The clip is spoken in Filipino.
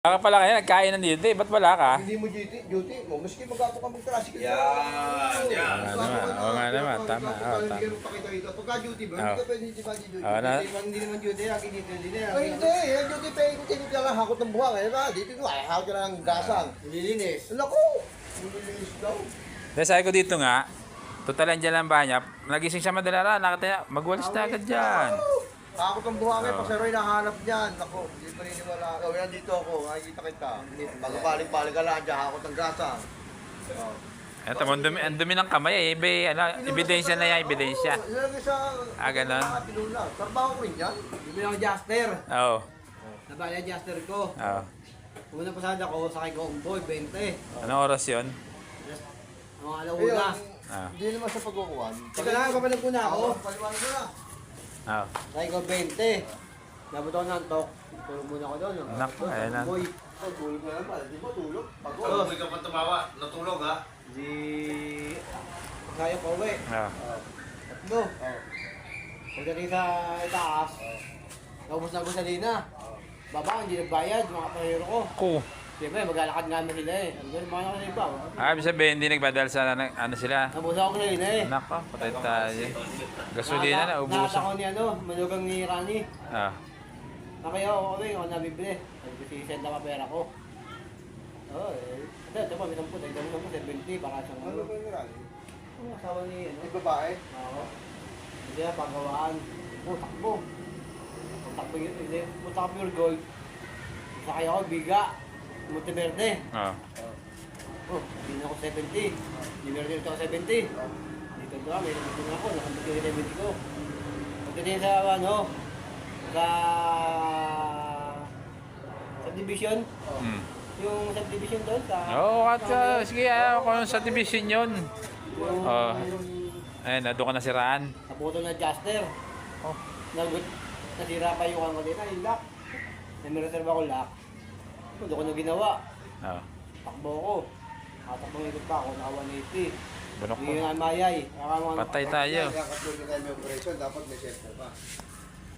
Baka pala kayo, nagkain ng duty. Ba't wala ka? Hindi mo duty mo. Maski mag-ako kami tricycle. Yan. Oo nga naman. Tama. Hindi ka pakita rito. Pagka duty ba? Hindi ka pwede hindi ba duty? Hindi naman duty. Lagi dito. Hindi na. Hindi. Yung duty pa yung tinit ka lang. Hakot ng buhang. Dito ko. Hakot ka lang ng gasang. Nililinis. Naku! Nililinis daw. Dahil sabi ko dito nga, total andyan lang ba niya, nagising siya madala nakita magwalis na agad dyan. Hakot ng buhang eh. Paseroy nahanap niyan. Naku. Hindi pa niniwala. Yan dito ako. Nakikita kita. Balik-balik ka lang dyan. Hakot ng gasang. Eto, ang dumi ng kamay eh. Ebidensya na yan, ebidensya. Ilagay sa... Ganon. Trabaho ko rin yan. Bibili ako Jaster. Oo. Nabali ang Jaster ko. Oo. Unang pasada ko, sakay ko Boy, 20. Anong oras yun? Mga alauna. Hindi naman sa pagkukuhan. Teka lang, papalag ko na ako. Paliwanag ko na. Oo. Sakay ko 20. Nabot ako ng tok. Tulog muna ako doon. Naku, ayan na. Boy. Tulog na naman. Di ba tulog? Pagod. Oo. Hindi ka pa tumawa, natulog ha? Di... Kaya ko uwi. Oo. Tatlo. Pagdating sa itaas, naubos na ako sa lina. Baba, hindi nagbayad, mga pahiro ko. Ko. Siyempre, maglalakad nga naman sila eh. Ano ba, mga ako sa iba. Ibig sabihin, hindi nagbadal sa ano sila. Naubos ako sa lina eh. Nako, patay tayo. Gasolina na, Nakata ubusan. ako ni ano, manugang ni Rani. Ah. Nakaya ako ako nabibili. Nag-send na pera ko. Oo eh. Ito pa, may 10. Ito mo 70 para sa Ano ba yung rally? Ang asawa ni ano. Yung babae? Oo. Hindi na pagawaan. Takbo. Takbo yun. Hindi. Punta ka Pure Gold. Sakay ako, biga. Monteverde. Oo. Oh, hindi na ako 70. Hindi meron dito ako 70. Dito na, may nabito na ako. Nakambit yung 70 ko. Pagdating sa ano, sa subdivision. Hmm. Yung subdivision doon sa... Oo, at sige, kung sa division yun. Yung... Oh. Ayun, doon ka nasiraan. Sa puto na Jaster. Oh. Nasira pa yung ano dito, yung lock. May reserve ako lock. Doon ko na ginawa. Oo. Takbo ko. Takbo ikot pa ako, naka 180. Bunok ko. Hindi nga mayay. Patay tayo. Kaya katulad na yung operation, dapat may center pa.